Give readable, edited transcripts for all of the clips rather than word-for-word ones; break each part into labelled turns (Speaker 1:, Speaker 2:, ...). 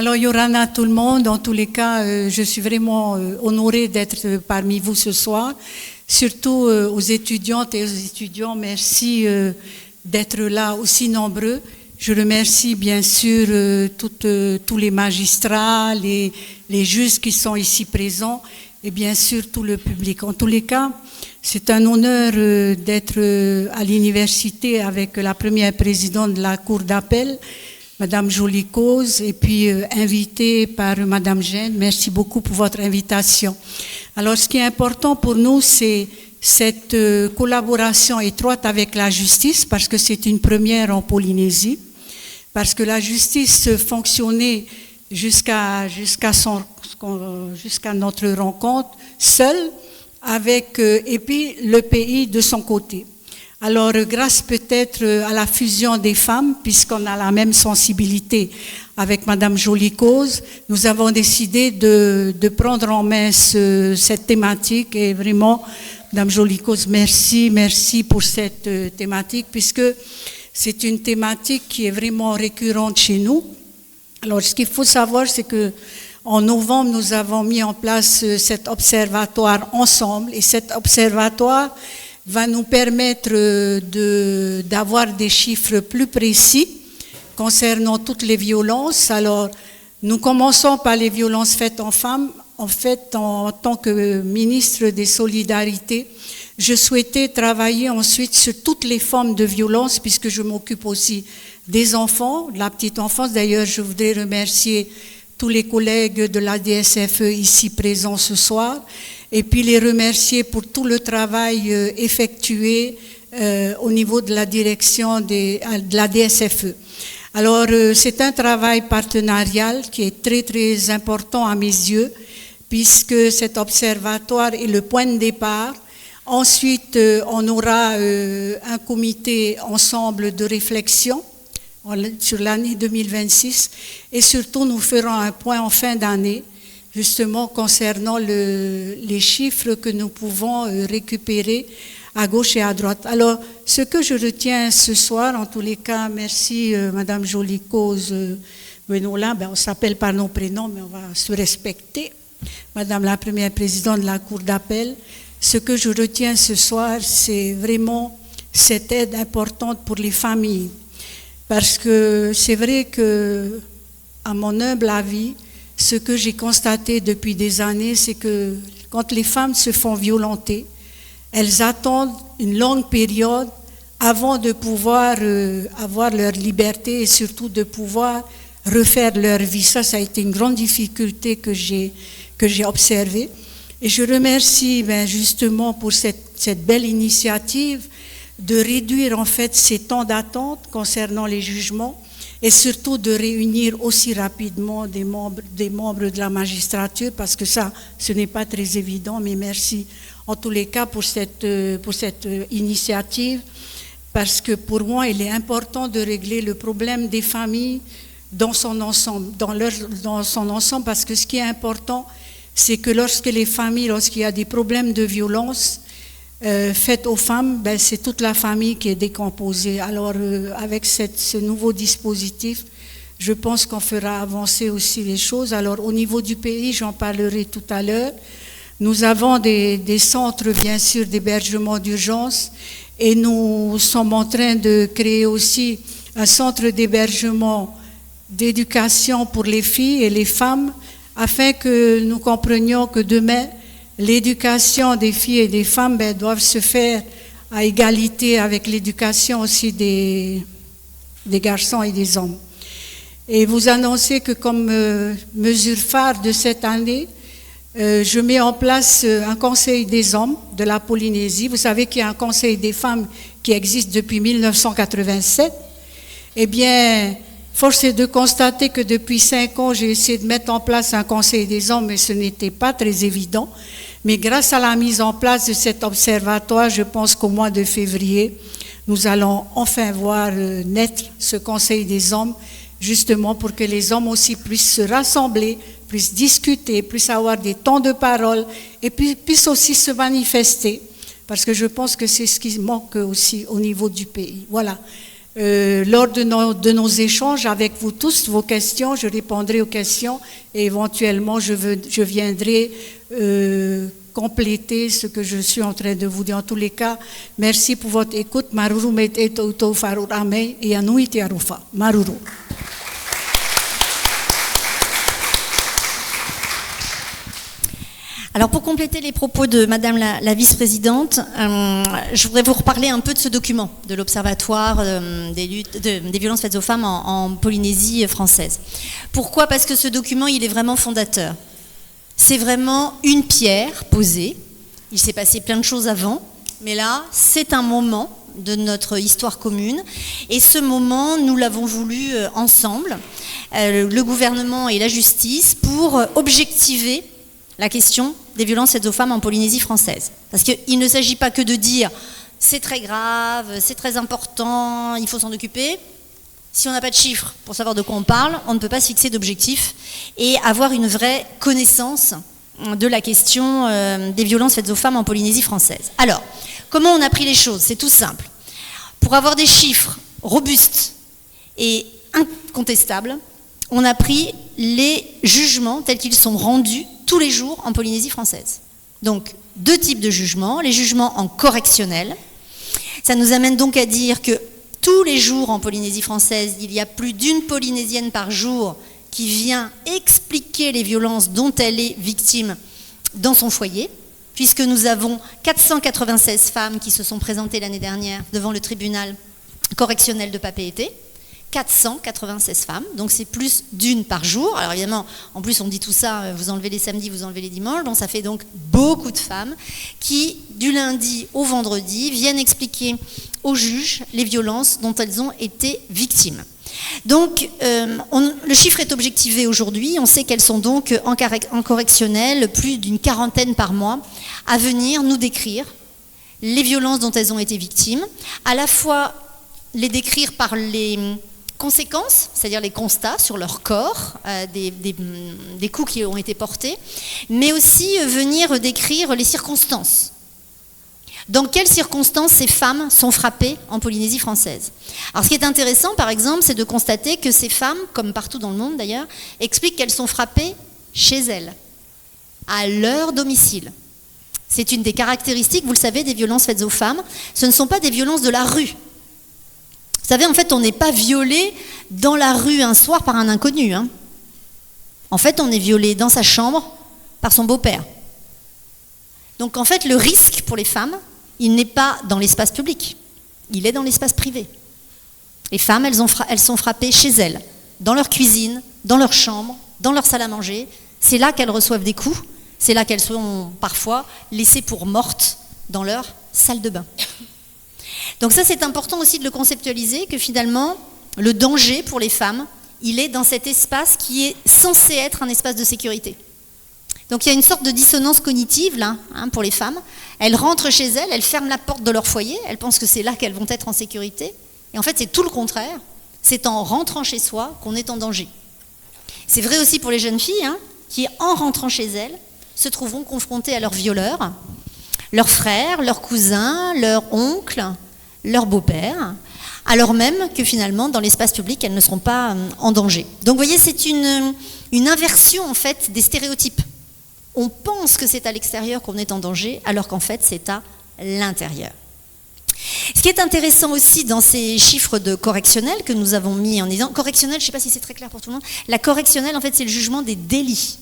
Speaker 1: Alors, Yorana, tout le monde, en tous les cas, je suis vraiment honorée d'être parmi vous ce soir. Surtout aux étudiantes et aux étudiants, merci d'être là aussi nombreux. Je remercie bien sûr tous les magistrats, les juges qui sont ici présents et bien sûr tout le public. En tous les cas, c'est un honneur d'être à l'université avec la première présidente de la Cour d'appel, Madame Jolie-Cause, et puis invitée par Madame Gênes. Merci beaucoup pour votre invitation. Alors, ce qui est important pour nous, c'est cette collaboration étroite avec la justice, parce que c'est une première en Polynésie, parce que la justice fonctionnait jusqu'à notre rencontre seule, avec et puis le pays de son côté. Alors, grâce peut-être à la fusion des femmes, puisqu'on a la même sensibilité avec Madame Jolie-Cause, nous avons décidé de prendre en main cette thématique et vraiment, Madame Jolie-Cause, merci pour cette thématique, puisque c'est une thématique qui est vraiment récurrente chez nous. Alors, ce qu'il faut savoir, c'est que en novembre, nous avons mis en place cet observatoire ensemble, et cet observatoire va nous permettre d'avoir des chiffres plus précis concernant toutes les violences. Alors, nous commençons par les violences faites aux femmes. En fait, en tant que ministre des Solidarités, je souhaitais travailler ensuite sur toutes les formes de violence, puisque je m'occupe aussi des enfants, de la petite enfance. D'ailleurs, je voudrais remercier tous les collègues de la DSFE ici présents ce soir, et puis les remercier pour tout le travail effectué au niveau de la direction de la DSFE. Alors, c'est un travail partenarial qui est très, très important à mes yeux, puisque cet observatoire est le point de départ. Ensuite, on aura un comité ensemble de réflexion sur l'année 2026, et surtout, nous ferons un point en fin d'année, justement concernant les chiffres que nous pouvon récupérer à gauche et à droite. Alors, ce que je retiens ce soir, en tous les cas, merci Madame Jolie-Cause, Benoît, on s'appelle par nos prénoms, mais on va se respecter. Madame la première présidente de la Cour d'appel, ce que je retiens ce soir, c'est vraiment cette aide importante pour les familles. Parce que c'est vrai que, à mon humble avis, ce que j'ai constaté depuis des années, c'est que quand les femmes se font violenter, elles attendent une longue période avant de pouvoir avoir leur liberté et surtout de pouvoir refaire leur vie. Ça a été une grande difficulté que j'ai observée. Et je remercie justement pour cette belle initiative de réduire en fait ces temps d'attente concernant les jugements, et surtout de réunir aussi rapidement des membres de la magistrature, parce que ça, ce n'est pas très évident, mais merci en tous les cas pour cette initiative, parce que pour moi, il est important de régler le problème des familles dans son ensemble, parce que ce qui est important, c'est que lorsqu'il y a des problèmes de violence faites aux femmes, c'est toute la famille qui est décomposée. Alors, avec ce nouveau dispositif, je pense qu'on fera avancer aussi les choses. Alors, au niveau du pays, j'en parlerai tout à l'heure. Nous avons des centres, bien sûr, d'hébergement d'urgence, et nous sommes en train de créer aussi un centre d'hébergement d'éducation pour les filles et les femmes, afin que nous comprenions que demain, l'éducation des filles et des femmes doivent se faire à égalité avec l'éducation aussi des garçons et des hommes. Et vous annoncez que comme mesure phare de cette année, je mets en place un conseil des hommes de la Polynésie. Vous savez qu'il y a un conseil des femmes qui existe depuis 1987. Eh bien, force est de constater que depuis 5 ans, j'ai essayé de mettre en place un conseil des hommes, mais ce n'était pas très évident. Mais grâce à la mise en place de cet observatoire, je pense qu'au mois de février, nous allons enfin voir naître ce conseil des hommes, justement pour que les hommes aussi puissent se rassembler, puissent discuter, puissent avoir des temps de parole et puissent aussi se manifester, parce que je pense que c'est ce qui manque aussi au niveau du pays. Voilà. Lors de nos échanges avec vous tous, vos questions, je répondrai aux questions et éventuellement je viendrai compléter ce que je suis en train de vous dire. En tous les cas, merci pour votre écoute. Maruru met eto farurame et anui te arufa. Maruru.
Speaker 2: Alors pour compléter les propos de Madame la vice-présidente, je voudrais vous reparler un peu de ce document de l'Observatoire des violences faites aux femmes en Polynésie française. Pourquoi ? Parce que ce document, il est vraiment fondateur. C'est vraiment une pierre posée. Il s'est passé plein de choses avant, mais là, c'est un moment de notre histoire commune. Et ce moment, nous l'avons voulu ensemble, le gouvernement et la justice, pour objectiver la question des violences faites aux femmes en Polynésie française. Parce qu'il ne s'agit pas que de dire « c'est très grave, c'est très important, il faut s'en occuper ». Si on n'a pas de chiffres pour savoir de quoi on parle, on ne peut pas se fixer d'objectifs et avoir une vraie connaissance de la question des violences faites aux femmes en Polynésie française. Alors, comment on a pris les choses ? C'est tout simple. Pour avoir des chiffres robustes et incontestables, on a pris les jugements tels qu'ils sont rendus tous les jours en Polynésie française. Donc, 2 types de jugements. Les jugements en correctionnel. Ça nous amène donc à dire que tous les jours en Polynésie française, il y a plus d'1 Polynésienne par jour qui vient expliquer les violences dont elle est victime dans son foyer, puisque nous avons 496 femmes qui se sont présentées l'année dernière devant le tribunal correctionnel de Papeete. 496 femmes, donc c'est plus d'1 par jour. Alors évidemment, en plus on dit tout ça, vous enlevez les samedis, vous enlevez les dimanches, donc ça fait donc beaucoup de femmes qui, du lundi au vendredi, viennent expliquer aux juges les violences dont elles ont été victimes. Donc le chiffre est objectivé aujourd'hui, on sait qu'elles sont donc en correctionnel plus d'une 40aine par mois à venir nous décrire les violences dont elles ont été victimes, à la fois les décrire par les conséquences, c'est-à-dire les constats sur leur corps, des coups qui ont été portés, mais aussi venir décrire les circonstances. Dans quelles circonstances ces femmes sont frappées en Polynésie française ? Alors ce qui est intéressant, par exemple, c'est de constater que ces femmes, comme partout dans le monde d'ailleurs, expliquent qu'elles sont frappées chez elles, à leur domicile. C'est une des caractéristiques, vous le savez, des violences faites aux femmes. Ce ne sont pas des violences de la rue. Vous savez, en fait, on n'est pas violé dans la rue un soir par un inconnu. Hein. En fait, on est violé dans sa chambre par son beau-père. Donc, en fait, le risque pour les femmes, il n'est pas dans l'espace public. Il est dans l'espace privé. Les femmes, elles sont frappées chez elles, dans leur cuisine, dans leur chambre, dans leur salle à manger. C'est là qu'elles reçoivent des coups. C'est là qu'elles sont parfois laissées pour mortes dans leur salle de bain. Donc ça, c'est important aussi de le conceptualiser, que finalement, le danger pour les femmes, il est dans cet espace qui est censé être un espace de sécurité. Donc il y a une sorte de dissonance cognitive là, pour les femmes. Elles rentrent chez elles, elles ferment la porte de leur foyer, elles pensent que c'est là qu'elles vont être en sécurité. Et en fait, c'est tout le contraire. C'est en rentrant chez soi qu'on est en danger. C'est vrai aussi pour les jeunes filles, qui, en rentrant chez elles, se trouveront confrontées à leurs violeurs, leurs frères, leurs cousins, leurs oncles, leur beau-père, alors même que finalement, dans l'espace public, elles ne seront pas en danger. Donc, vous voyez, c'est une inversion, en fait, des stéréotypes. On pense que c'est à l'extérieur qu'on est en danger, alors qu'en fait, c'est à l'intérieur. Ce qui est intéressant aussi dans ces chiffres de correctionnel que nous avons mis en disant, correctionnel, je ne sais pas si c'est très clair pour tout le monde, la correctionnelle, en fait, c'est le jugement des délits.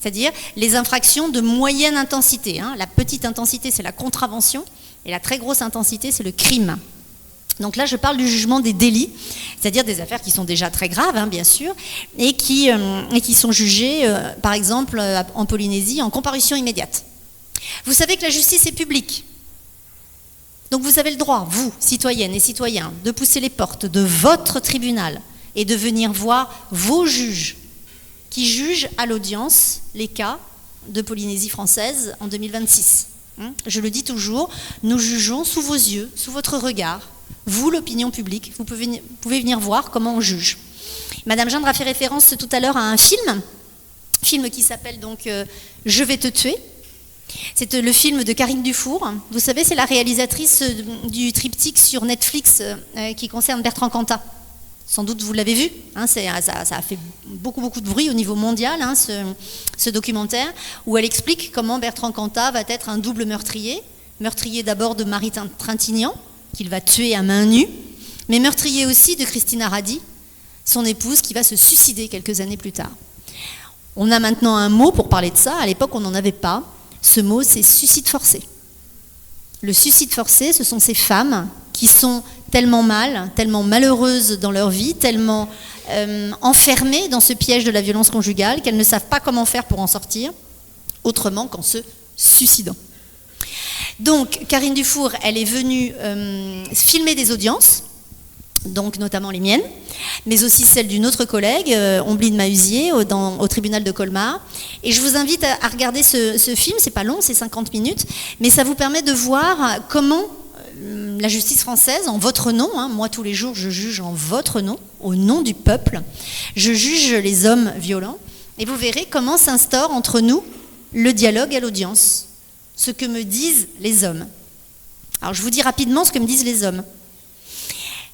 Speaker 2: C'est-à-dire les infractions de moyenne intensité. La petite intensité, c'est la contravention, et la très grosse intensité, c'est le crime. Donc là, je parle du jugement des délits, c'est-à-dire des affaires qui sont déjà très graves, bien sûr, et qui sont jugées, par exemple, en Polynésie, en comparution immédiate. Vous savez que la justice est publique. Donc vous avez le droit, vous, citoyennes et citoyens, de pousser les portes de votre tribunal et de venir voir vos juges qui jugent à l'audience les cas de Polynésie française en 2026. Je le dis toujours, nous jugeons sous vos yeux, sous votre regard. Vous, l'opinion publique, vous pouvez venir voir comment on juge. Madame Gindre a fait référence tout à l'heure à un film qui s'appelle donc « Je vais te tuer ». C'est le film de Karine Dufour. Vous savez, c'est la réalisatrice du triptyque sur Netflix qui concerne Bertrand Cantat. Sans doute vous l'avez vu, hein, ça a fait beaucoup de bruit au niveau mondial, hein, ce documentaire, où elle explique comment Bertrand Cantat va être un double meurtrier. Meurtrier d'abord de Marie Trintignant, qu'il va tuer à main nue, mais meurtrier aussi de Christina Radi, son épouse, qui va se suicider quelques années plus tard. On a maintenant un mot pour parler de ça, à l'époque on n'en avait pas. Ce mot, c'est suicide forcé. Le suicide forcé, ce sont ces femmes qui sont tellement mal, tellement malheureuses dans leur vie, tellement enfermées dans ce piège de la violence conjugale qu'elles ne savent pas comment faire pour en sortir, autrement qu'en se suicidant. Donc, Karine Dufour, elle est venue filmer des audiences, donc notamment les miennes, mais aussi celles d'une autre collègue, Ombline Mahuzier, au tribunal de Colmar. Et je vous invite à regarder ce film, c'est pas long, c'est 50 minutes, mais ça vous permet de voir comment la justice française, en votre nom, hein, moi tous les jours je juge en votre nom, au nom du peuple, je juge les hommes violents, et vous verrez comment s'instaure entre nous le dialogue à l'audience, ce que me disent les hommes. Alors je vous dis rapidement ce que me disent les hommes.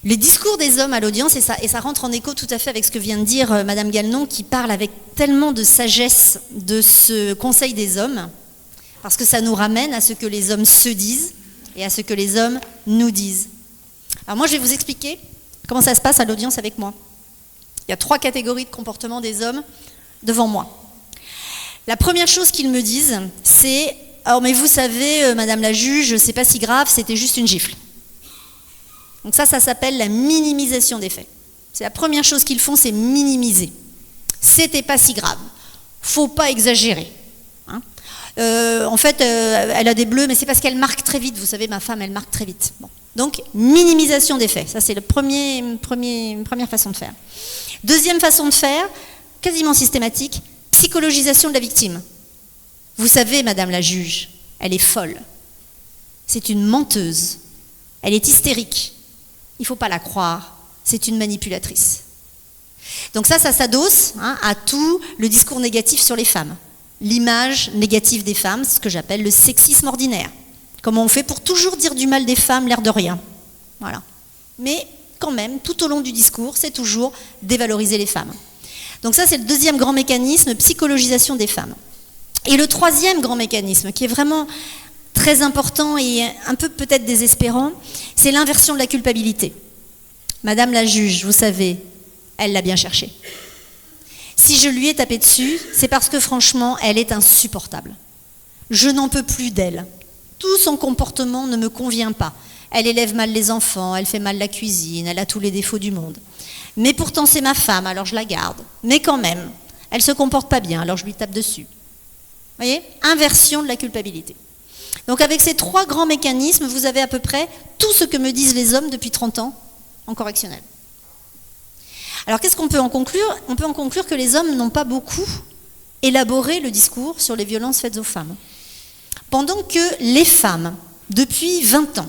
Speaker 2: Le discours des hommes à l'audience, et ça rentre en écho tout à fait avec ce que vient de dire Madame Galenon, qui parle avec tellement de sagesse de ce Conseil des hommes, parce que ça nous ramène à ce que les hommes se disent, et à ce que les hommes nous disent. Alors moi, je vais vous expliquer comment ça se passe à l'audience avec moi. Il y a 3 catégories de comportement des hommes devant moi. La première chose qu'ils me disent, c'est « Oh, mais vous savez, Madame la juge, c'est pas si grave, c'était juste une gifle. » Donc ça s'appelle la minimisation des faits. C'est la première chose qu'ils font, c'est minimiser. C'était pas si grave. Faut pas exagérer. En fait, elle a des bleus, mais c'est parce qu'elle marque très vite. Vous savez, ma femme, elle marque très vite. Bon. Donc, minimisation des faits. Ça, c'est la première façon de faire. Deuxième façon de faire, quasiment systématique, psychologisation de la victime. Vous savez, Madame la juge, elle est folle. C'est une menteuse. Elle est hystérique. Il ne faut pas la croire. C'est une manipulatrice. Donc ça s'adosse à tout le discours négatif sur les femmes. L'image négative des femmes, ce que j'appelle le sexisme ordinaire. Comment on fait pour toujours dire du mal des femmes, l'air de rien. Voilà. Mais quand même, tout au long du discours, c'est toujours dévaloriser les femmes. Donc ça, c'est le deuxième grand mécanisme, psychologisation des femmes. Et le troisième grand mécanisme, qui est vraiment très important et un peu peut-être désespérant, c'est l'inversion de la culpabilité. Madame la juge, vous savez, elle l'a bien cherché. Si je lui ai tapé dessus, c'est parce que franchement, elle est insupportable. Je n'en peux plus d'elle. Tout son comportement ne me convient pas. Elle élève mal les enfants, elle fait mal la cuisine, elle a tous les défauts du monde. Mais pourtant, c'est ma femme, alors je la garde. Mais quand même, elle se comporte pas bien, alors je lui tape dessus. Vous voyez ? Inversion de la culpabilité. Donc avec ces 3 grands mécanismes, vous avez à peu près tout ce que me disent les hommes depuis 30 ans en correctionnel. Alors qu'est-ce qu'on peut en conclure ? On peut en conclure que les hommes n'ont pas beaucoup élaboré le discours sur les violences faites aux femmes. Pendant que les femmes, depuis 20 ans,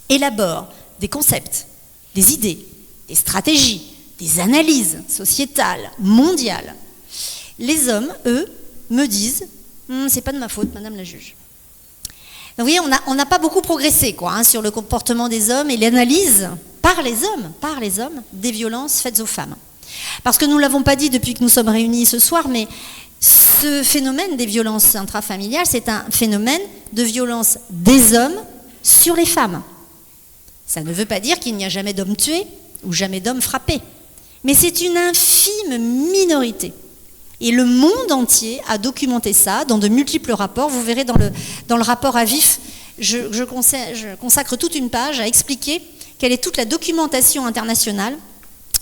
Speaker 2: élaborent des concepts, des idées, des stratégies, des analyses sociétales, mondiales, les hommes, eux, me disent « c'est pas de ma faute, Madame la juge ». Donc vous voyez, on n'a pas beaucoup progressé sur le comportement des hommes et l'analyse par les hommes, des violences faites aux femmes. Parce que nous ne l'avons pas dit depuis que nous sommes réunis ce soir, mais ce phénomène des violences intrafamiliales, c'est un phénomène de violence des hommes sur les femmes. Ça ne veut pas dire qu'il n'y a jamais d'hommes tués ou jamais d'hommes frappés, mais c'est une infime minorité. Et le monde entier a documenté ça dans de multiples rapports. Vous verrez dans le rapport à vif, je consacre toute une page à expliquer quelle est toute la documentation internationale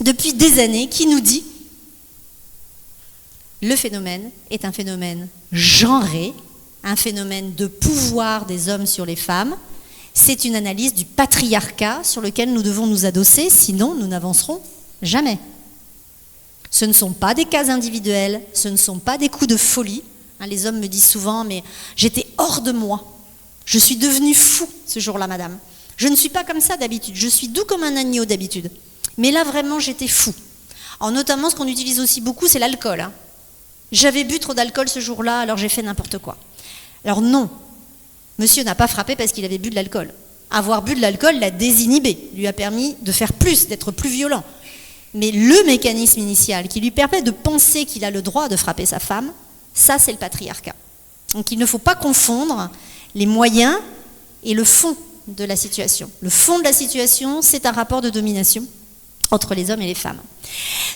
Speaker 2: depuis des années qui nous dit le phénomène est un phénomène genré, un phénomène de pouvoir des hommes sur les femmes. C'est une analyse du patriarcat sur lequel nous devons nous adosser, sinon nous n'avancerons jamais. Ce ne sont pas des cas individuels, ce ne sont pas des coups de folie. Les hommes me disent souvent, mais j'étais hors de moi. Je suis devenu fou ce jour-là, madame. Je ne suis pas comme ça d'habitude, je suis doux comme un agneau d'habitude. Mais là, vraiment, j'étais fou. Alors, notamment, ce qu'on utilise aussi beaucoup, c'est l'alcool. J'avais bu trop d'alcool ce jour-là, alors j'ai fait n'importe quoi. Alors non, Monsieur n'a pas frappé parce qu'il avait bu de l'alcool. Avoir bu de l'alcool l'a désinhibé, lui a permis de faire plus, d'être plus violent. Mais le mécanisme initial qui lui permet de penser qu'il a le droit de frapper sa femme, ça c'est le patriarcat. Donc il ne faut pas confondre les moyens et le fond de la situation. Le fond de la situation, c'est un rapport de domination entre les hommes et les femmes.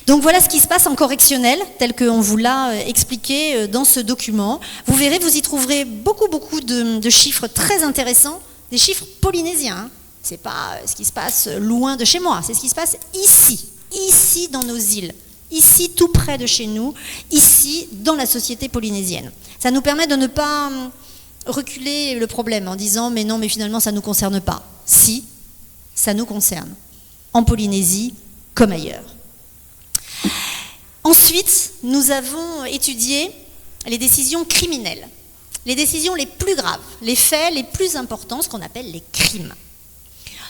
Speaker 2: Donc voilà ce qui se passe en correctionnel, tel qu'on vous l'a expliqué dans ce document. Vous verrez, vous y trouverez beaucoup de chiffres très intéressants, des chiffres polynésiens. Hein. C'est pas ce qui se passe loin de chez moi, c'est ce qui se passe ici dans nos îles, ici tout près de chez nous, ici dans la société polynésienne. Ça nous permet de ne pas reculer le problème en disant mais non, mais finalement ça ne nous concerne pas. Si, ça nous concerne, en Polynésie comme ailleurs. Ensuite, nous avons étudié les décisions criminelles, les décisions les plus graves, les faits les plus importants, ce qu'on appelle les crimes.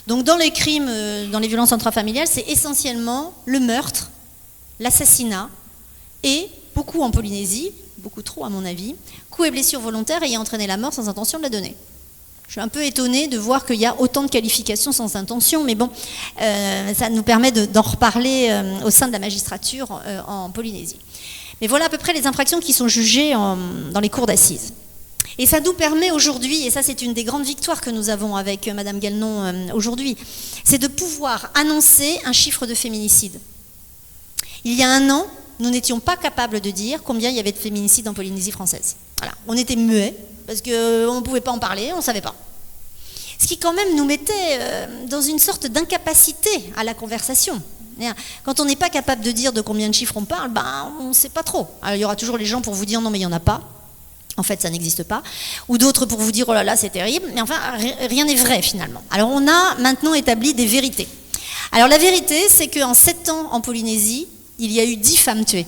Speaker 2: Donc dans les crimes, dans les violences intrafamiliales, c'est essentiellement le meurtre, l'assassinat et, beaucoup en Polynésie, beaucoup trop à mon avis, coups et blessures volontaires ayant entraîné la mort sans intention de la donner. Je suis un peu étonnée de voir qu'il y a autant de qualifications sans intention, mais bon, ça nous permet d'en reparler au sein de la magistrature en Polynésie. Mais voilà à peu près les infractions qui sont jugées dans les cours d'assises. Et ça nous permet aujourd'hui, et ça c'est une des grandes victoires que nous avons avec Madame Galenon aujourd'hui, c'est de pouvoir annoncer un chiffre de féminicide. Il y a un an, nous n'étions pas capables de dire combien il y avait de féminicides en Polynésie française. Voilà, on était muets, parce qu'on ne pouvait pas en parler, on ne savait pas. Ce qui quand même nous mettait dans une sorte d'incapacité à la conversation. Quand on n'est pas capable de dire de combien de chiffres on parle, on ne sait pas trop. Alors, il y aura toujours les gens pour vous dire non mais il n'y en a pas. En fait, ça n'existe pas. Ou d'autres pour vous dire, oh là là, c'est terrible. Mais enfin, rien n'est vrai, finalement. Alors, on a maintenant établi des vérités. Alors, la vérité, c'est qu'en 7 ans en Polynésie, il y a eu 10 femmes tuées.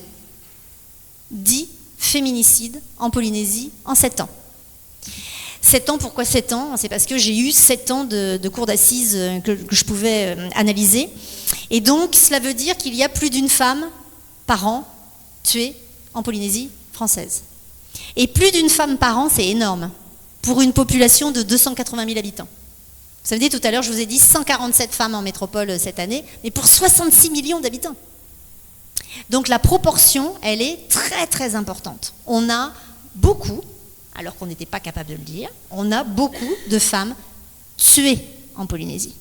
Speaker 2: 10 féminicides en Polynésie en 7 ans. 7 ans, pourquoi 7 ans? C'est parce que j'ai eu 7 ans de cours d'assises que je pouvais analyser. Et donc, cela veut dire qu'il y a plus d'une femme par an tuée en Polynésie française. Et plus d'une femme par an, c'est énorme, pour une population de 280 000 habitants. Vous savez, tout à l'heure, je vous ai dit 147 femmes en métropole cette année, mais pour 66 millions d'habitants. Donc la proportion, elle est très très importante. On a beaucoup, alors qu'on n'était pas capable de le dire, on a beaucoup de femmes tuées en Polynésie.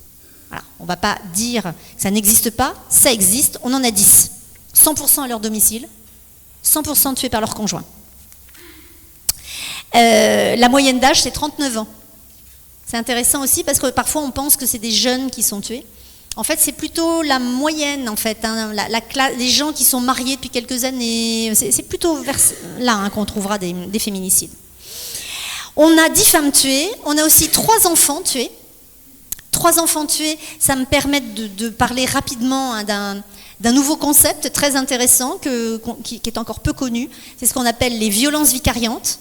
Speaker 2: Voilà. On ne va pas dire que ça n'existe pas, ça existe, on en a 10. 100% à leur domicile, 100% tuées par leur conjoint. La moyenne d'âge, c'est 39 ans. C'est intéressant aussi parce que parfois on pense que c'est des jeunes qui sont tués. En fait, c'est plutôt la moyenne, en fait, hein, les gens qui sont mariés depuis quelques années. C'est plutôt vers là qu'on trouvera des féminicides. On a 10 femmes tuées, on a aussi 3 enfants tués. 3 enfants tués, ça me permet de parler rapidement d'un nouveau concept très intéressant qui est encore peu connu. C'est ce qu'on appelle les violences vicariantes.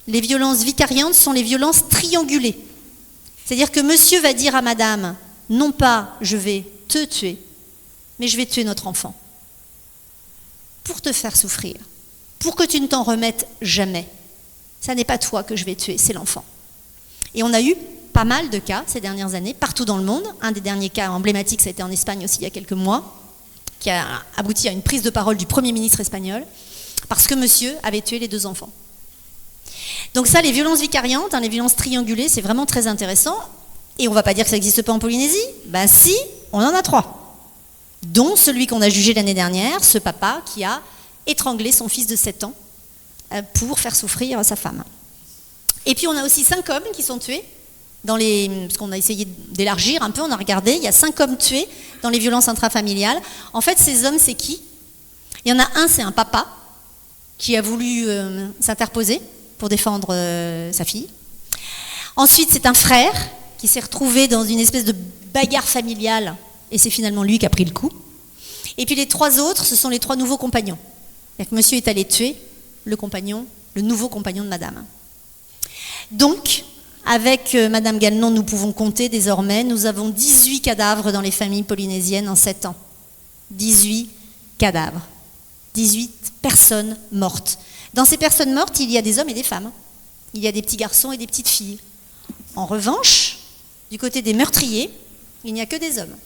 Speaker 2: Les violences vicariantes sont les violences triangulées. C'est-à-dire que monsieur va dire à madame, non pas je vais te tuer, mais je vais tuer notre enfant. Pour te faire souffrir, pour que tu ne t'en remettes jamais. Ça n'est pas toi que je vais tuer, c'est l'enfant. Et on a eu pas mal de cas ces dernières années, partout dans le monde. Un des derniers cas emblématiques, ça a été en Espagne aussi il y a quelques mois, qui a abouti à une prise de parole du Premier ministre espagnol, parce que monsieur avait tué les 2 enfants. Donc ça, les violences vicariantes, les violences triangulées, c'est vraiment très intéressant. Et on ne va pas dire que ça n'existe pas en Polynésie. Ben si, on en a 3. Dont celui qu'on a jugé l'année dernière, ce papa qui a étranglé son fils de 7 ans pour faire souffrir sa femme. Et puis on a aussi 5 hommes qui sont tués, parce qu'on a essayé d'élargir un peu, on a regardé, il y a 5 hommes tués dans les violences intrafamiliales. En fait, ces hommes, c'est qui? Il y en a un, c'est un papa qui a voulu s'interposer pour défendre sa fille. Ensuite, c'est un frère qui s'est retrouvé dans une espèce de bagarre familiale, et c'est finalement lui qui a pris le coup. Et puis les 3 autres, ce sont les 3 nouveaux compagnons. C'est-à-dire que monsieur est allé tuer le nouveau compagnon de madame. Donc, avec madame Galenon, nous pouvons compter désormais, nous avons 18 cadavres dans les familles polynésiennes en 7 ans. 18 cadavres. 18 personnes mortes. Dans ces personnes mortes, il y a des hommes et des femmes. Il y a des petits garçons et des petites filles. En revanche, du côté des meurtriers, il n'y a que des hommes.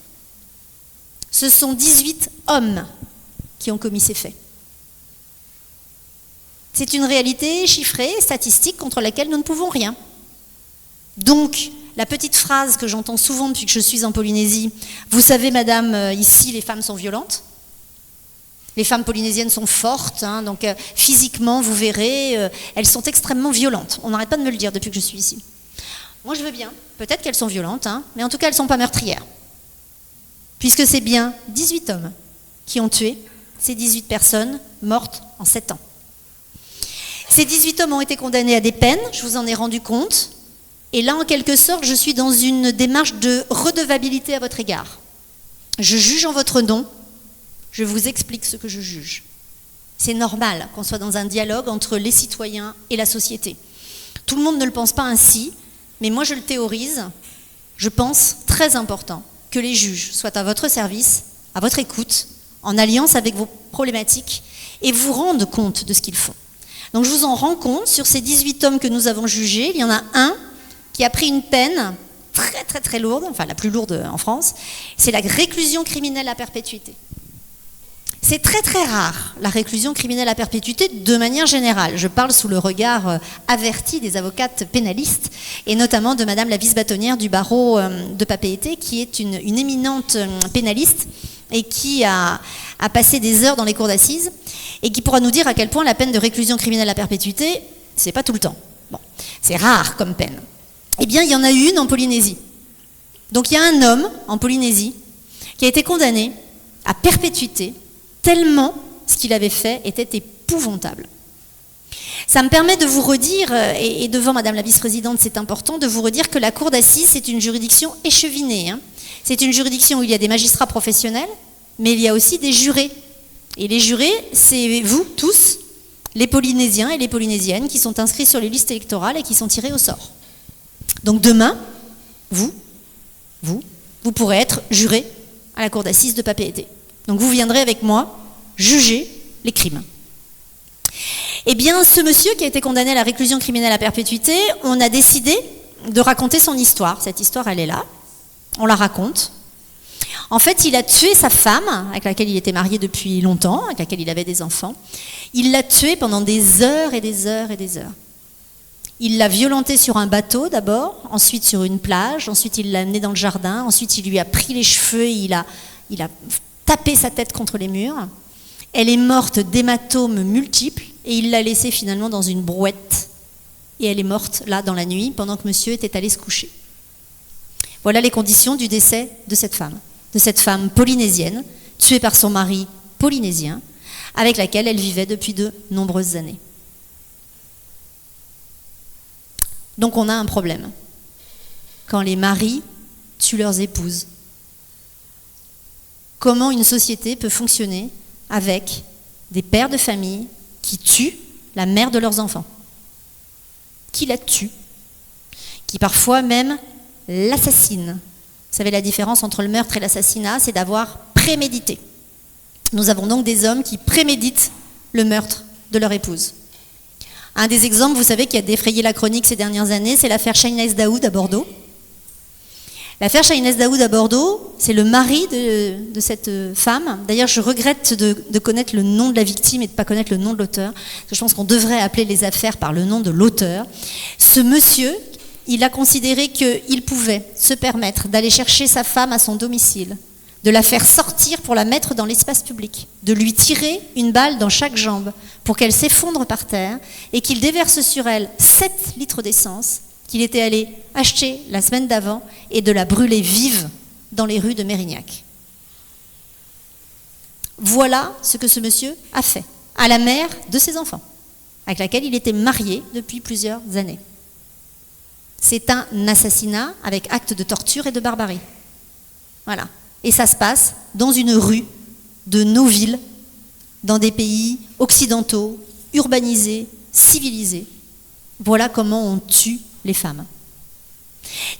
Speaker 2: Ce sont 18 hommes qui ont commis ces faits. C'est une réalité chiffrée, statistique, contre laquelle nous ne pouvons rien. Donc, la petite phrase que j'entends souvent depuis que je suis en Polynésie, « Vous savez, madame, ici, les femmes sont violentes. Les femmes polynésiennes sont fortes, hein, donc physiquement, vous verrez, elles sont extrêmement violentes. » On n'arrête pas de me le dire depuis que je suis ici. Moi, je veux bien. Peut-être qu'elles sont violentes, hein, mais en tout cas, elles ne sont pas meurtrières. Puisque c'est bien 18 hommes qui ont tué ces 18 personnes mortes en 7 ans. Ces 18 hommes ont été condamnés à des peines, je vous en ai rendu compte, et là, en quelque sorte, je suis dans une démarche de redevabilité à votre égard. Je juge en votre nom, je vous explique ce que je juge. C'est normal qu'on soit dans un dialogue entre les citoyens et la société. Tout le monde ne le pense pas ainsi, mais moi je le théorise. Je pense très important que les juges soient à votre service, à votre écoute, en alliance avec vos problématiques, et vous rendent compte de ce qu'ils font. Donc je vous en rends compte, sur ces 18 hommes que nous avons jugés, il y en a un qui a pris une peine très très très lourde, enfin la plus lourde en France, c'est la réclusion criminelle à perpétuité. C'est très très rare, la réclusion criminelle à perpétuité, de manière générale. Je parle sous le regard averti des avocates pénalistes, et notamment de madame la vice-bâtonnière du barreau de Papeete, qui est une éminente pénaliste, et qui a passé des heures dans les cours d'assises, et qui pourra nous dire à quel point la peine de réclusion criminelle à perpétuité, c'est pas tout le temps. Bon, c'est rare comme peine. Eh bien, il y en a une en Polynésie. Donc il y a un homme en Polynésie qui a été condamné à perpétuité, tellement ce qu'il avait fait était épouvantable. Ça me permet de vous redire, et devant madame la vice-présidente c'est important, de vous redire que la cour d'assises c'est une juridiction échevinée. C'est une juridiction où il y a des magistrats professionnels, mais il y a aussi des jurés. Et les jurés, c'est vous tous, les Polynésiens et les Polynésiennes, qui sont inscrits sur les listes électorales et qui sont tirés au sort. Donc demain, vous pourrez être juré à la cour d'assises de Papeete. Donc vous viendrez avec moi juger les crimes. Eh bien, ce monsieur qui a été condamné à la réclusion criminelle à perpétuité, on a décidé de raconter son histoire. Cette histoire, elle est là. On la raconte. En fait, il a tué sa femme, avec laquelle il était marié depuis longtemps, avec laquelle il avait des enfants. Il l'a tuée pendant des heures et des heures et des heures. Il l'a violentée sur un bateau d'abord, ensuite sur une plage, ensuite il l'a amenée dans le jardin, ensuite il lui a pris les cheveux, il a tapé sa tête contre les murs. Elle est morte d'hématomes multiples et il l'a laissée finalement dans une brouette. Et elle est morte là dans la nuit pendant que monsieur était allé se coucher. Voilà les conditions du décès de cette femme polynésienne, tuée par son mari polynésien, avec laquelle elle vivait depuis de nombreuses années. Donc on a un problème quand les maris tuent leurs épouses. Comment une société peut fonctionner avec des pères de famille qui tuent la mère de leurs enfants, qui la tuent, qui parfois même l'assassinent. Vous savez, la différence entre le meurtre et l'assassinat, c'est d'avoir prémédité. Nous avons donc des hommes qui préméditent le meurtre de leur épouse. Un des exemples, vous savez, qui a défrayé la chronique ces dernières années, c'est l'affaire Chahinez Daoud à Bordeaux. L'affaire Chahinez Daoud à Bordeaux, c'est le mari de cette femme. D'ailleurs, je regrette de connaître le nom de la victime et de ne pas connaître le nom de l'auteur, parce que je pense qu'on devrait appeler les affaires par le nom de l'auteur. Ce monsieur, il a considéré qu'il pouvait se permettre d'aller chercher sa femme à son domicile, de la faire sortir pour la mettre dans l'espace public, de lui tirer une balle dans chaque jambe pour qu'elle s'effondre par terre et qu'il déverse sur elle 7 litres d'essence qu'il était allé acheter la semaine d'avant et de la brûler vive dans les rues de Mérignac. Voilà ce que ce monsieur a fait à la mère de ses enfants, avec laquelle il était marié depuis plusieurs années. C'est un assassinat avec acte de torture et de barbarie. Voilà. Et ça se passe dans une rue de nos villes, dans des pays occidentaux, urbanisés, civilisés. Voilà comment on tue les femmes.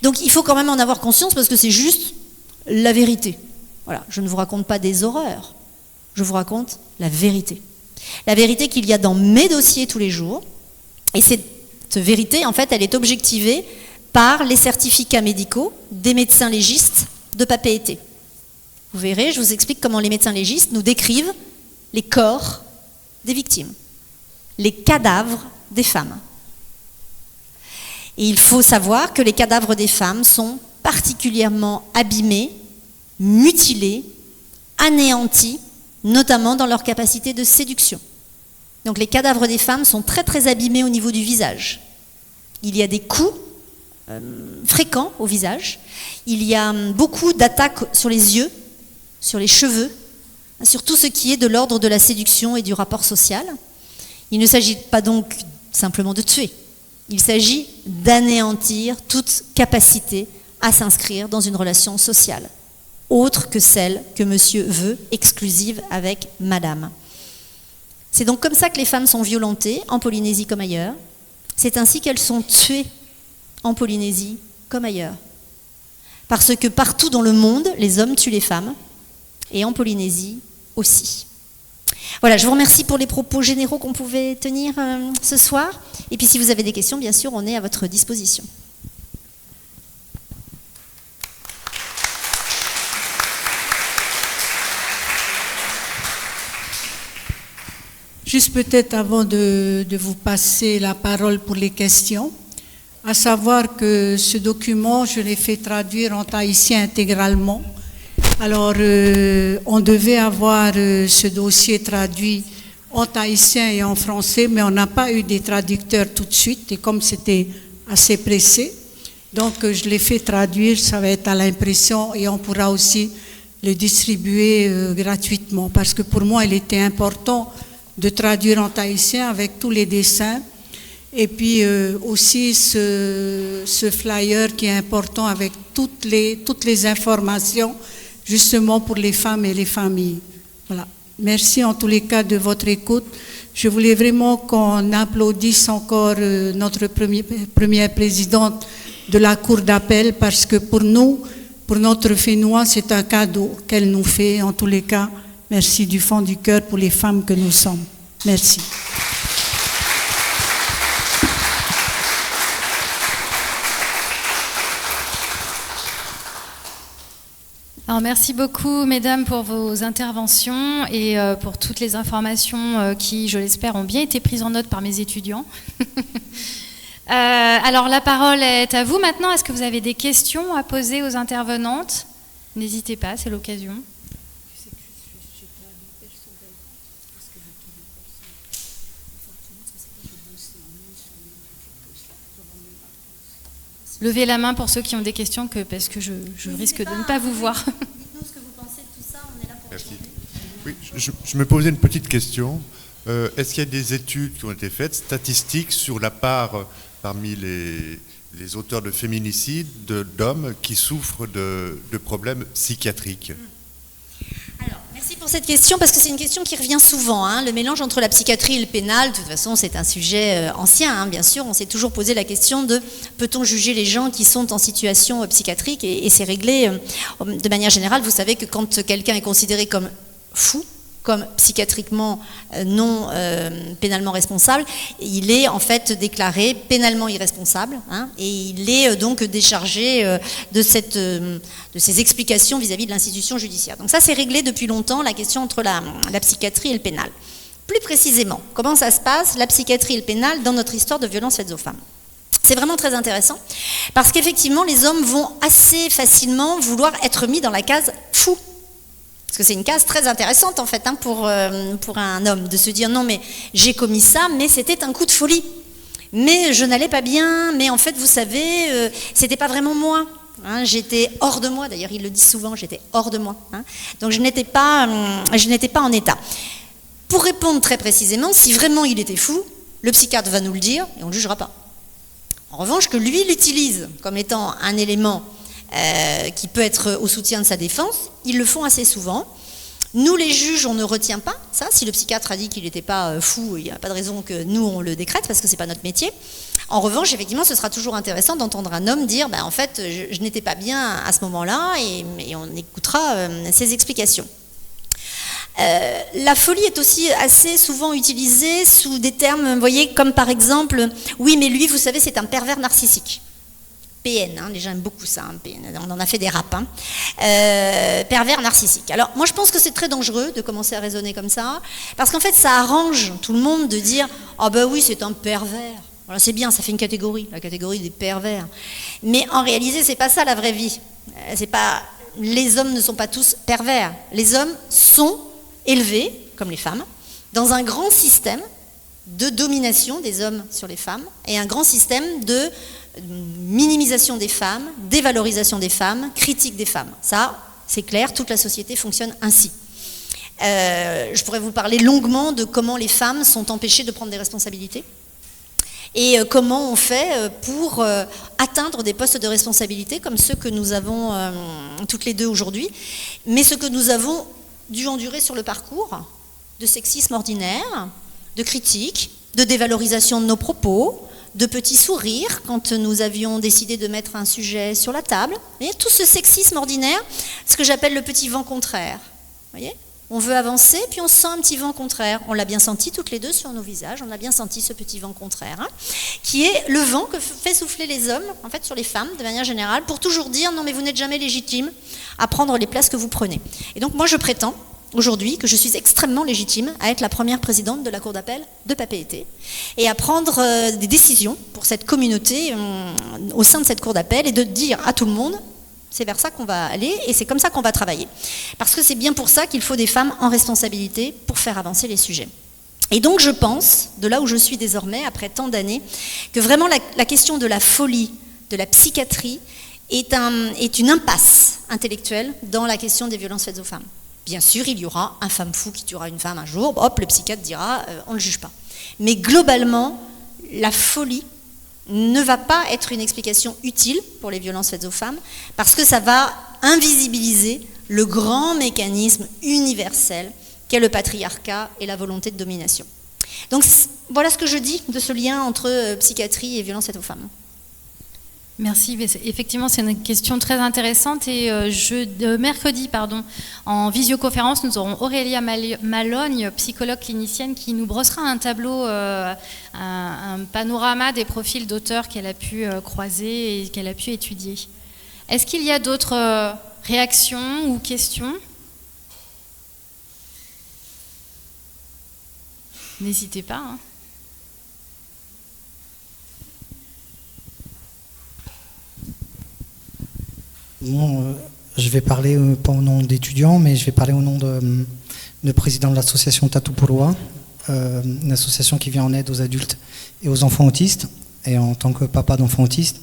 Speaker 2: Donc il faut quand même en avoir conscience parce que c'est juste la vérité. Voilà, je ne vous raconte pas des horreurs, je vous raconte la vérité. La vérité qu'il y a dans mes dossiers tous les jours. Et cette vérité, en fait, elle est objectivée par les certificats médicaux des médecins légistes de Papeete. Vous verrez, je vous explique comment les médecins légistes nous décrivent les corps des victimes, les cadavres des femmes. Et il faut savoir que les cadavres des femmes sont particulièrement abîmés, mutilés, anéantis, notamment dans leur capacité de séduction. Donc les cadavres des femmes sont très très abîmés au niveau du visage. Il y a des coups fréquents au visage, il y a beaucoup d'attaques sur les yeux, sur les cheveux, sur tout ce qui est de l'ordre de la séduction et du rapport social. Il ne s'agit pas donc simplement de tuer, il s'agit d'anéantir toute capacité à s'inscrire dans une relation sociale, autre que celle que monsieur veut, exclusive avec madame. C'est donc comme ça que les femmes sont violentées, en Polynésie comme ailleurs. C'est ainsi qu'elles sont tuées en Polynésie comme ailleurs. Parce que partout dans le monde, les hommes tuent les femmes, et en Polynésie aussi. Voilà, je vous remercie pour les propos généraux qu'on pouvait tenir ce soir. Et puis si vous avez des questions, bien sûr, on est à votre disposition.
Speaker 1: Juste peut-être avant de vous passer la parole pour les questions, à savoir que ce document, je l'ai fait traduire en tahitien intégralement. Alors, on devait avoir ce dossier traduit en tahitien et en français, mais on n'a pas eu des traducteurs tout de suite, et comme c'était assez pressé, donc je l'ai fait traduire, ça va être à l'impression, et on pourra aussi le distribuer gratuitement, parce que pour moi, il était important de traduire en tahitien avec tous les dessins, et puis aussi ce flyer qui est important avec toutes les informations, justement pour les femmes et les familles. Voilà. Merci en tous les cas de votre écoute. Je voulais vraiment qu'on applaudisse encore notre première présidente de la Cour d'appel, parce que pour nous, pour notre Fénois, c'est un cadeau qu'elle nous fait. En tous les cas, merci du fond du cœur pour les femmes que nous sommes. Merci.
Speaker 3: Alors, merci beaucoup, mesdames, pour vos interventions et pour toutes les informations qui, je l'espère, ont bien été prises en note par mes étudiants. Alors, la parole est à vous maintenant. Est-ce que vous avez des questions à poser aux intervenantes? N'hésitez pas, c'est l'occasion. Levez la main pour ceux qui ont des questions, parce que je risque de ne pas vous voir.
Speaker 2: Dites-nous ce que vous pensez de tout ça, on est là pour
Speaker 4: Merci. Oui, je me posais une petite question. Est-ce qu'il y a des études qui ont été faites, statistiques, sur la part parmi les auteurs de féminicides, d'hommes qui souffrent de problèmes psychiatriques?
Speaker 2: Alors, merci pour cette question, parce que c'est une question qui revient souvent. Le mélange entre la psychiatrie et le pénal, de toute façon, c'est un sujet ancien. Bien sûr, on s'est toujours posé la question de peut-on juger les gens qui sont en situation psychiatrique, et c'est réglé de manière générale. Vous savez que quand quelqu'un est considéré comme fou, comme psychiatriquement non pénalement responsable, il est en fait déclaré pénalement irresponsable, et il est donc déchargé de ces explications vis-à-vis de l'institution judiciaire. Donc ça, c'est réglé depuis longtemps, la question entre la psychiatrie et le pénal. Plus précisément, comment ça se passe, la psychiatrie et le pénal, dans notre histoire de violences faites aux femmes? C'est vraiment très intéressant, parce qu'effectivement, les hommes vont assez facilement vouloir être mis dans la case fou. Parce que c'est une case très intéressante en fait pour un homme, de se dire non mais j'ai commis ça, mais c'était un coup de folie. Mais je n'allais pas bien, mais en fait vous savez, c'était pas vraiment moi. J'étais hors de moi, d'ailleurs il le dit souvent, j'étais hors de moi. Donc je n'étais pas en état. Pour répondre très précisément, si vraiment il était fou, le psychiatre va nous le dire et on ne le jugera pas. En revanche, que lui l'utilise comme étant un élément qui peut être au soutien de sa défense, ils le font assez souvent. Nous, les juges, on ne retient pas ça. Si le psychiatre a dit qu'il n'était pas fou, il n'y a pas de raison que nous, on le décrète, parce que ce n'est pas notre métier. En revanche, effectivement, ce sera toujours intéressant d'entendre un homme dire en fait, je n'étais pas bien à ce moment-là, et on écoutera ses explications. La folie est aussi assez souvent utilisée sous des termes, vous voyez, comme par exemple, oui, mais lui, vous savez, c'est un pervers narcissique. PN, hein, les gens aiment beaucoup ça, hein, PN, on en a fait des raps, hein. Pervers narcissique. Alors moi je pense que c'est très dangereux de commencer à raisonner comme ça, parce qu'en fait ça arrange tout le monde de dire « Ah ben oui, c'est un pervers ». Voilà, c'est bien, ça fait une catégorie, la catégorie des pervers. Mais en réalité, c'est pas ça la vraie vie. C'est pas, les hommes ne sont pas tous pervers. Les hommes sont élevés, comme les femmes, dans un grand système de domination des hommes sur les femmes et un grand système de minimisation des femmes, dévalorisation des femmes, critique des femmes. Ça, c'est clair, toute la société fonctionne ainsi. Je pourrais vous parler longuement de comment les femmes sont empêchées de prendre des responsabilités et comment on fait pour atteindre des postes de responsabilité comme ceux que nous avons toutes les deux aujourd'hui, mais ce que nous avons dû endurer sur le parcours de sexisme ordinaire, de critique, de dévalorisation de nos propos, de petits sourires quand nous avions décidé de mettre un sujet sur la table. Et tout ce sexisme ordinaire, ce que j'appelle le petit vent contraire. Vous voyez ? On veut avancer, puis on sent un petit vent contraire. On l'a bien senti toutes les deux sur nos visages, on a bien senti ce petit vent contraire, hein, qui est le vent que fait souffler les hommes, en fait sur les femmes de manière générale, pour toujours dire non mais vous n'êtes jamais légitime à prendre les places que vous prenez. Et donc moi je prétends aujourd'hui que je suis extrêmement légitime à être la première présidente de la Cour d'appel de Papeete et à prendre des décisions pour cette communauté au sein de cette Cour d'appel et de dire à tout le monde c'est vers ça qu'on va aller et c'est comme ça qu'on va travailler. Parce que c'est bien pour ça qu'il faut des femmes en responsabilité pour faire avancer les sujets. Et donc je pense, de là où je suis désormais, après tant d'années, que vraiment la question de la folie, de la psychiatrie, est une impasse intellectuelle dans la question des violences faites aux femmes. Bien sûr, il y aura un femme fou qui tuera une femme un jour, hop, le psychiatre dira on ne le juge pas. Mais globalement, la folie ne va pas être une explication utile pour les violences faites aux femmes, parce que ça va invisibiliser le grand mécanisme universel qu'est le patriarcat et la volonté de domination. Donc voilà ce que je dis de ce lien entre psychiatrie et violences faites aux femmes.
Speaker 3: Merci. Effectivement, c'est une question très intéressante. Et mercredi, en visioconférence, nous aurons Aurélia Malogne, psychologue clinicienne, qui nous brossera un tableau, un panorama des profils d'auteurs qu'elle a pu croiser et qu'elle a pu étudier. Est-ce qu'il y a d'autres réactions ou questions ? N'hésitez pas. Hein.
Speaker 5: Bon, je vais parler pas au nom d'étudiants, mais je vais parler au nom de président de l'association Tatou Purua, une association qui vient en aide aux adultes et aux enfants autistes. Et en tant que papa d'enfants autistes,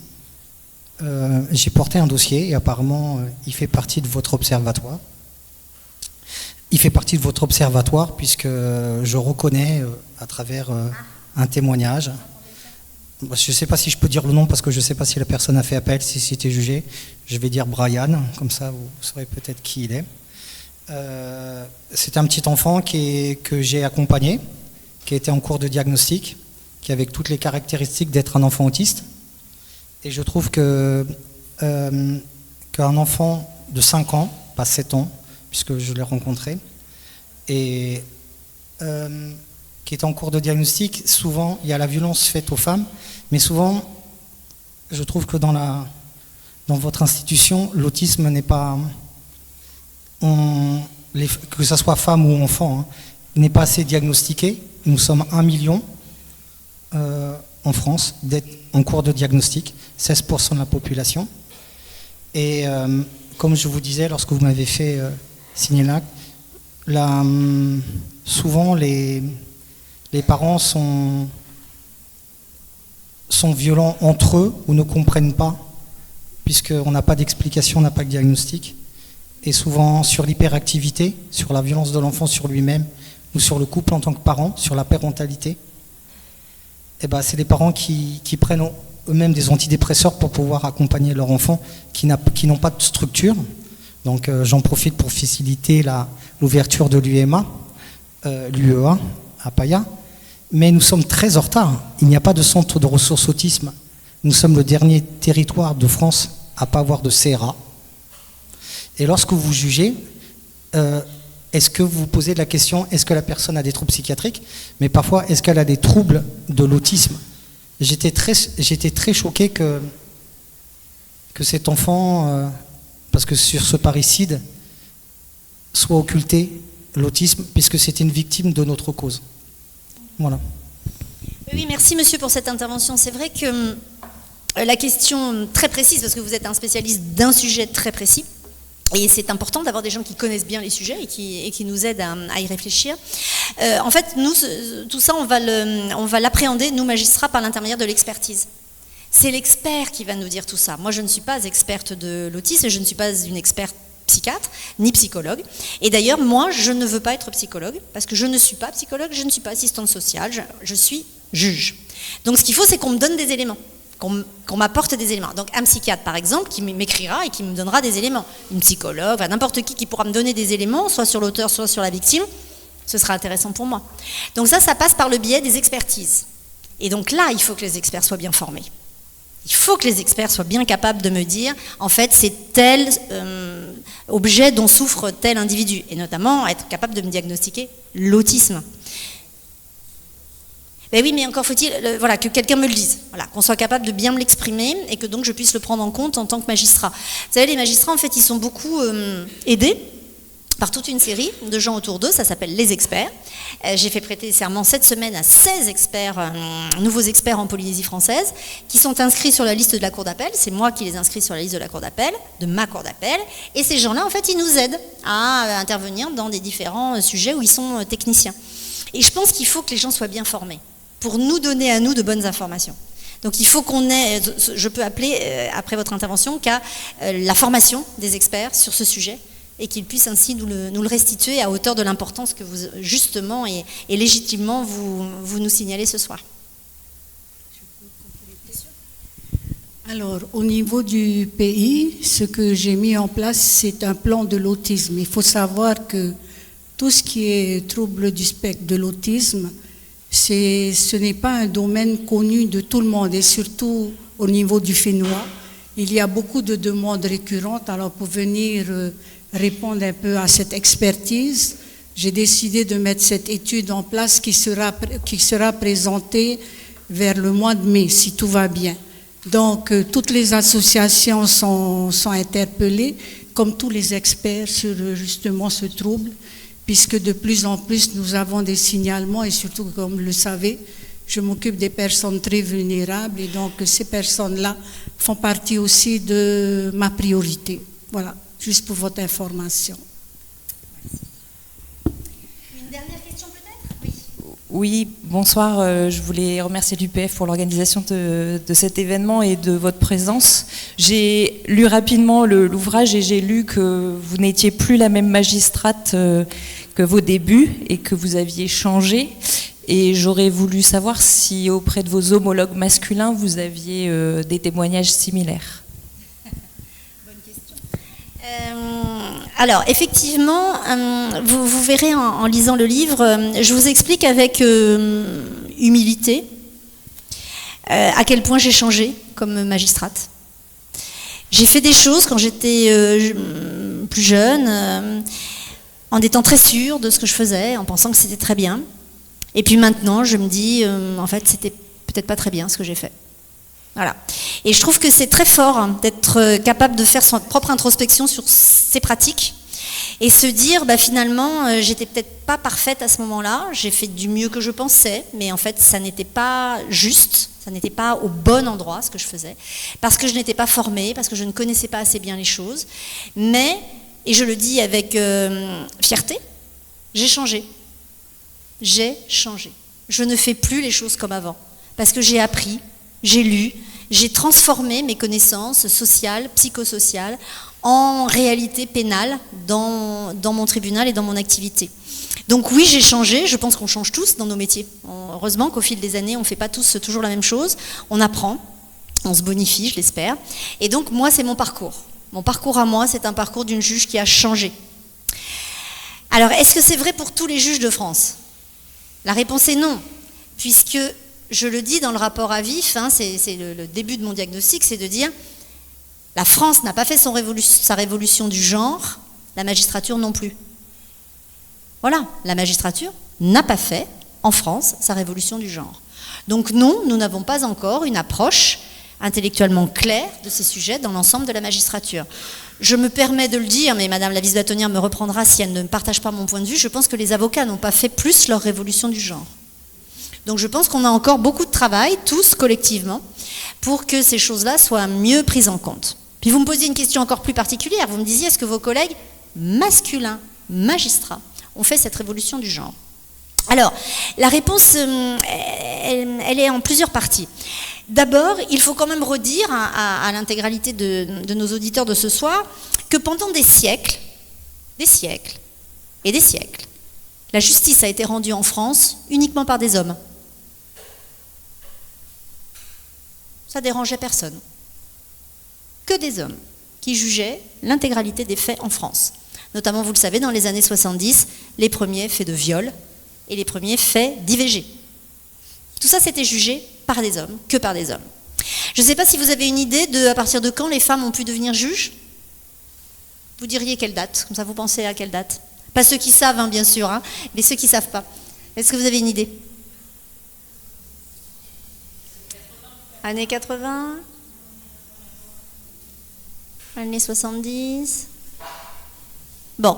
Speaker 5: j'ai porté un dossier et apparemment il fait partie de votre observatoire. Il fait partie de votre observatoire puisque je reconnais à travers un témoignage. Je ne sais pas si je peux dire le nom parce que je ne sais pas si la personne a fait appel, si c'était jugé. Je vais dire Brian, comme ça vous saurez peut-être qui il est. C'est un petit enfant que j'ai accompagné, qui était en cours de diagnostic, qui avait toutes les caractéristiques d'être un enfant autiste. Et je trouve qu'un enfant de 5 ans, pas 7 ans, puisque je l'ai rencontré, et qui est en cours de diagnostic, souvent il y a la violence faite aux femmes, mais souvent je trouve que dans votre institution, l'autisme n'est pas, que ce soit femme ou enfant, hein, n'est pas assez diagnostiqué. Nous sommes 1 million en France d'être en cours de diagnostic, 16% de la population. Et comme je vous disais, lorsque vous m'avez fait signer l'acte, souvent les parents sont violents entre eux ou ne comprennent pas, puisqu'on n'a pas d'explication, on n'a pas de diagnostic. Et souvent sur l'hyperactivité, sur la violence de l'enfant sur lui-même, ou sur le couple en tant que parent, sur la parentalité, et ben, c'est les parents qui prennent eux-mêmes des antidépresseurs pour pouvoir accompagner leur enfant qui n'ont pas de structure. Donc j'en profite pour faciliter l'ouverture de l'UEMA, l'UEA à Paya. Mais nous sommes très en retard. Il n'y a pas de centre de ressources autisme. Nous sommes le dernier territoire de France à ne pas avoir de CRA. Et lorsque vous jugez, est-ce que vous vous posez la question, est-ce que la personne a des troubles psychiatriques? Mais parfois, est-ce qu'elle a des troubles de l'autisme? J'étais très choqué que que cet enfant, parce que sur ce parricide, soit occulté l'autisme, puisque c'était une victime de notre cause. Voilà.
Speaker 2: Oui, merci monsieur pour cette intervention. C'est vrai que la question très précise, parce que vous êtes un spécialiste d'un sujet très précis, et c'est important d'avoir des gens qui connaissent bien les sujets et qui nous aident à y réfléchir. En fait, nous, tout ça, on va l'appréhender, nous magistrats, par l'intermédiaire de l'expertise. C'est l'expert qui va nous dire tout ça. Moi, je ne suis pas experte de l'autisme, je ne suis pas une experte psychiatre, ni psychologue. Et d'ailleurs, moi, je ne veux pas être psychologue, parce que je ne suis pas psychologue, je ne suis pas assistante sociale, je suis juge. Donc ce qu'il faut, c'est qu'on me donne des éléments, qu'on m'apporte des éléments. Donc un psychiatre, par exemple, qui m'écrira et qui me donnera des éléments. Une psychologue, enfin, n'importe qui pourra me donner des éléments, soit sur l'auteur, soit sur la victime, ce sera intéressant pour moi. Donc ça passe par le biais des expertises. Et donc là, il faut que les experts soient bien formés. Il faut que les experts soient bien capables de me dire, en fait, c'est tel objet dont souffre tel individu. Et notamment, être capable de me diagnostiquer l'autisme. Ben oui, mais encore faut-il que quelqu'un me le dise, qu'on soit capable de bien me l'exprimer et que donc je puisse le prendre en compte en tant que magistrat. Vous savez, les magistrats, en fait, ils sont beaucoup aidés par toute une série de gens autour d'eux, ça s'appelle les experts. J'ai fait prêter serment cette semaine à 16 experts, nouveaux experts en Polynésie française, qui sont inscrits sur la liste de la Cour d'appel. C'est moi qui les inscris sur la liste de la Cour d'appel, de ma Cour d'appel. Et ces gens-là, en fait, ils nous aident à intervenir dans des différents sujets où ils sont techniciens. Et je pense qu'il faut que les gens soient bien formés pour nous donner à nous de bonnes informations. Donc il faut qu'on ait, je peux appeler, après votre intervention, qu'à la formation des experts sur ce sujet, et qu'ils puissent ainsi nous le restituer à hauteur de l'importance que vous, justement et légitimement, vous nous signalez ce soir.
Speaker 1: Alors, au niveau du pays, ce que j'ai mis en place, c'est un plan de l'autisme. Il faut savoir que tout ce qui est trouble du spectre de l'autisme, ce n'est pas un domaine connu de tout le monde, et surtout au niveau du Fénois. Il y a beaucoup de demandes récurrentes. Alors, pour venir répondre un peu à cette expertise, j'ai décidé de mettre cette étude en place qui sera présentée vers le mois de mai, si tout va bien. Donc, toutes les associations sont interpellées, comme tous les experts, sur justement ce trouble, puisque de plus en plus, nous avons des signalements, et surtout, comme vous le savez, je m'occupe des personnes très vulnérables, et donc ces personnes-là font partie aussi de ma priorité. Voilà, juste pour votre information.
Speaker 2: Une dernière question peut-être ? Oui.
Speaker 6: Oui, bonsoir. Je voulais remercier l'UPF pour l'organisation de cet événement et de votre présence. J'ai lu rapidement l'ouvrage et j'ai lu que vous n'étiez plus la même magistrate que vos débuts et que vous aviez changé. Et j'aurais voulu savoir si auprès de vos homologues masculins, vous aviez des témoignages similaires.
Speaker 2: Bonne question. Alors, effectivement, vous verrez en lisant le livre, je vous explique avec humilité à quel point j'ai changé comme magistrate. J'ai fait des choses quand j'étais plus jeune, en étant très sûre de ce que je faisais, en pensant que c'était très bien. Et puis maintenant, je me dis, en fait, c'était peut-être pas très bien ce que j'ai fait. Voilà. Et je trouve que c'est très fort d'être capable de faire son propre introspection sur ses pratiques et se dire, finalement, j'étais peut-être pas parfaite à ce moment-là, j'ai fait du mieux que je pensais, mais en fait, ça n'était pas juste, ça n'était pas au bon endroit ce que je faisais, parce que je n'étais pas formée, parce que je ne connaissais pas assez bien les choses. Mais, et je le dis avec fierté, j'ai changé. J'ai changé. Je ne fais plus les choses comme avant, parce que j'ai appris, j'ai lu, j'ai transformé mes connaissances sociales, psychosociales, en réalité pénale dans mon tribunal et dans mon activité. Donc oui, j'ai changé, je pense qu'on change tous dans nos métiers. Heureusement qu'au fil des années, on ne fait pas tous toujours la même chose, on apprend, on se bonifie, je l'espère. Et donc moi, c'est mon parcours. Mon parcours à moi, c'est un parcours d'une juge qui a changé. Alors, est-ce que c'est vrai pour tous les juges de France ? La réponse est non, puisque je le dis dans le rapport à vif, c'est le début de mon diagnostic, c'est de dire la France n'a pas fait sa révolution du genre, la magistrature non plus. Voilà, la magistrature n'a pas fait en France sa révolution du genre. Donc non, nous n'avons pas encore une approche intellectuellement clair de ces sujets dans l'ensemble de la magistrature. Je me permets de le dire, mais Madame la vice-bâtonnière me reprendra si elle ne partage pas mon point de vue, je pense que les avocats n'ont pas fait plus leur révolution du genre. Donc je pense qu'on a encore beaucoup de travail, tous collectivement, pour que ces choses-là soient mieux prises en compte. Puis vous me posiez une question encore plus particulière, vous me disiez, est-ce que vos collègues masculins, magistrats, ont fait cette révolution du genre? Alors, la réponse, elle est en plusieurs parties. D'abord, il faut quand même redire à l'intégralité de nos auditeurs de ce soir que pendant des siècles et des siècles, la justice a été rendue en France uniquement par des hommes. Ça dérangeait personne. Que des hommes qui jugeaient l'intégralité des faits en France. Notamment, vous le savez, dans les années 70, les premiers faits de viol et les premiers faits d'IVG. Tout ça, c'était jugé par des hommes, que par des hommes. Je ne sais pas si vous avez une idée de à partir de quand les femmes ont pu devenir juges. Vous diriez quelle date? Comme ça, vous pensez à quelle date? Pas ceux qui savent, hein, bien sûr, hein, mais ceux qui ne savent pas. Est-ce que vous avez une idée? Années 80? Années 70? Bon,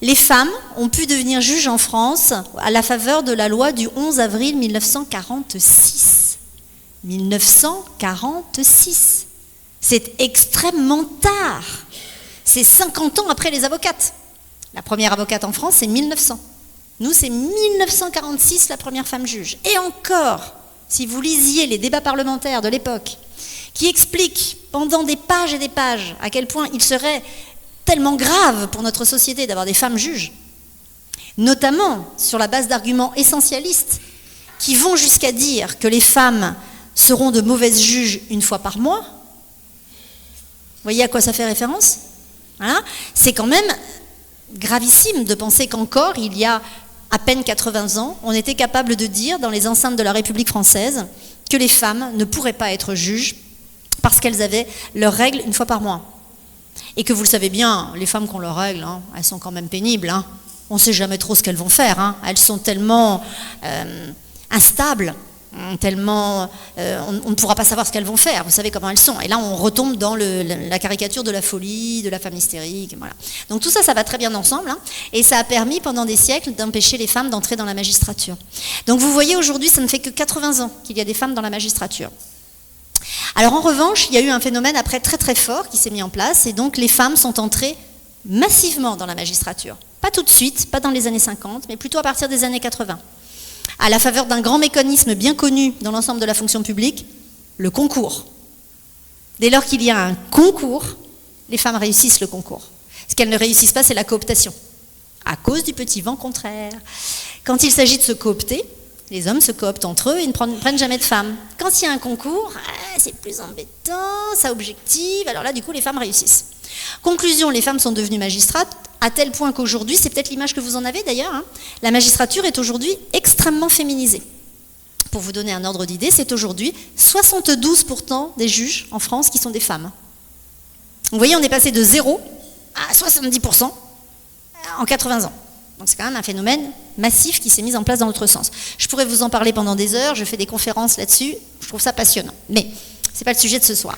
Speaker 2: les femmes ont pu devenir juges en France à la faveur de la loi du 11 avril 1946. 1946. C'est extrêmement tard. C'est 50 ans après les avocates. La première avocate en France, c'est 1900. Nous, c'est 1946, la première femme juge. Et encore, si vous lisiez les débats parlementaires de l'époque, qui expliquent pendant des pages et des pages à quel point il serait tellement grave pour notre société d'avoir des femmes juges, notamment sur la base d'arguments essentialistes qui vont jusqu'à dire que les femmes seront de mauvaises juges une fois par mois. Vous voyez à quoi ça fait référence? Voilà. C'est quand même gravissime de penser qu'encore, il y a à peine 80 ans, on était capable de dire dans les enceintes de la République française que les femmes ne pourraient pas être juges parce qu'elles avaient leurs règles une fois par mois. Et que vous le savez bien, les femmes qui ont leurs règles, hein, elles sont quand même pénibles. Hein. On ne sait jamais trop ce qu'elles vont faire. Hein. Elles sont tellement instables, tellement on ne pourra pas savoir ce qu'elles vont faire. Vous savez comment elles sont. Et là, on retombe dans la caricature de la folie, de la femme hystérique. Voilà. Donc tout ça, ça va très bien ensemble. Hein. Et ça a permis pendant des siècles d'empêcher les femmes d'entrer dans la magistrature. Donc vous voyez, aujourd'hui, ça ne fait que 80 ans qu'il y a des femmes dans la magistrature. Alors en revanche, il y a eu un phénomène après très très fort qui s'est mis en place, et donc les femmes sont entrées massivement dans la magistrature. Pas tout de suite, pas dans les années 50, mais plutôt à partir des années 80. À la faveur d'un grand mécanisme bien connu dans l'ensemble de la fonction publique, le concours. Dès lors qu'il y a un concours, les femmes réussissent le concours. Ce qu'elles ne réussissent pas, c'est la cooptation, à cause du petit vent contraire. Quand il s'agit de se coopter, les hommes se cooptent entre eux, ils ne prennent jamais de femmes. Quand il y a un concours, c'est plus embêtant, ça objective, alors là, du coup, les femmes réussissent. Conclusion, les femmes sont devenues magistrates, à tel point qu'aujourd'hui, c'est peut-être l'image que vous en avez d'ailleurs, hein, la magistrature est aujourd'hui extrêmement féminisée. Pour vous donner un ordre d'idée, c'est aujourd'hui 72% des juges en France qui sont des femmes. Vous voyez, on est passé de 0 à 70% en 80 ans. Donc c'est quand même un phénomène massif qui s'est mis en place dans l'autre sens. Je pourrais vous en parler pendant des heures, je fais des conférences là-dessus, je trouve ça passionnant. Mais ce n'est pas le sujet de ce soir.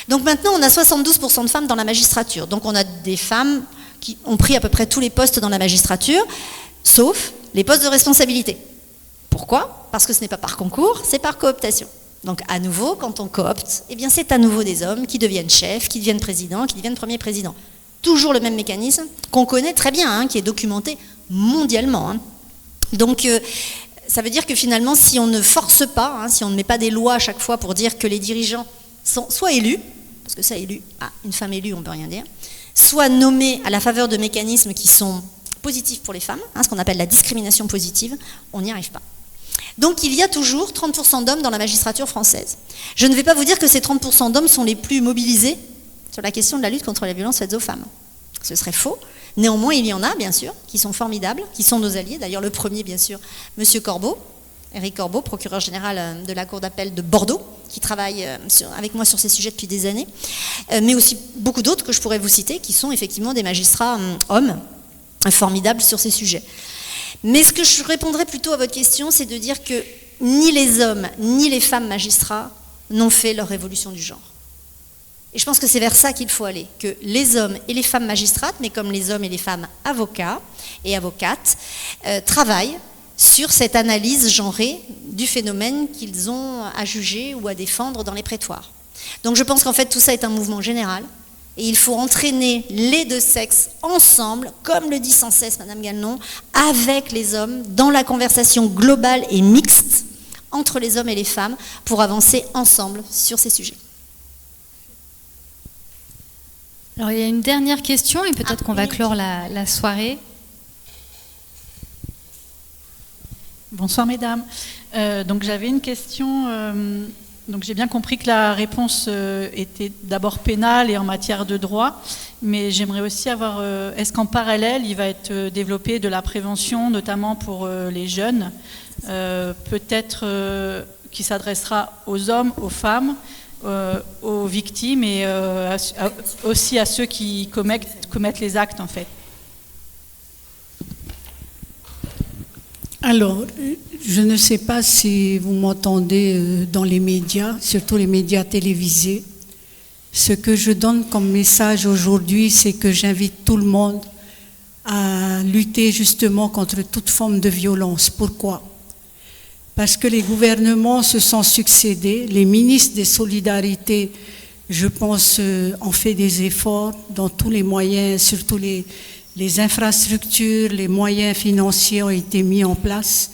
Speaker 2: Donc maintenant, on a 72% de femmes dans la magistrature. Donc on a des femmes qui ont pris à peu près tous les postes dans la magistrature, sauf les postes de responsabilité. Pourquoi? Parce que ce n'est pas par concours, c'est par cooptation. Donc à nouveau, quand on coopte, eh bien c'est à nouveau des hommes qui deviennent chefs, qui deviennent présidents, qui deviennent premiers présidents. Toujours le même mécanisme qu'on connaît très bien, hein, qui est documenté mondialement. Hein. Donc ça veut dire que finalement, si on ne force pas, hein, si on ne met pas des lois à chaque fois pour dire que les dirigeants sont soit élus, parce que ça élu, une femme élue, on ne peut rien dire, soit nommés à la faveur de mécanismes qui sont positifs pour les femmes, hein, ce qu'on appelle la discrimination positive, on n'y arrive pas. Donc il y a toujours 30% d'hommes dans la magistrature française. Je ne vais pas vous dire que ces 30% d'hommes sont les plus mobilisés sur la question de la lutte contre la violence faite aux femmes. Ce serait faux. Néanmoins, il y en a, bien sûr, qui sont formidables, qui sont nos alliés. D'ailleurs, le premier, bien sûr, Monsieur Corbeau, Éric Corbeau, procureur général de la Cour d'appel de Bordeaux, qui travaille avec moi sur ces sujets depuis des années, mais aussi beaucoup d'autres que je pourrais vous citer, qui sont effectivement des magistrats hommes formidables sur ces sujets. Mais ce que je répondrais plutôt à votre question, c'est de dire que ni les hommes, ni les femmes magistrats n'ont fait leur révolution du genre. Et je pense que c'est vers ça qu'il faut aller, que les hommes et les femmes magistrates, mais comme les hommes et les femmes avocats et avocates, travaillent sur cette analyse genrée du phénomène qu'ils ont à juger ou à défendre dans les prétoires. Donc je pense qu'en fait tout ça est un mouvement général, et il faut entraîner les deux sexes ensemble, comme le dit sans cesse Madame Gagnon, avec les hommes, dans la conversation globale et mixte entre les hommes et les femmes, pour avancer ensemble sur ces sujets.
Speaker 3: Alors il y a une dernière question, et peut-être qu'on va clore la soirée.
Speaker 7: Bonsoir mesdames. Donc j'avais une question. Donc j'ai bien compris que la réponse était d'abord pénale et en matière de droit, mais j'aimerais aussi avoir. Est-ce qu'en parallèle il va être développé de la prévention, notamment pour les jeunes, peut-être qui s'adressera aux hommes, aux femmes, aux victimes et aussi à ceux qui commettent les actes en fait.
Speaker 1: Alors, je ne sais pas si vous m'entendez dans les médias, surtout les médias télévisés. Ce que je donne comme message aujourd'hui, c'est que j'invite tout le monde à lutter justement contre toute forme de violence. Pourquoi ? Parce que les gouvernements se sont succédés, les ministres des solidarités, je pense, ont fait des efforts dans tous les moyens, surtout les infrastructures, les moyens financiers ont été mis en place,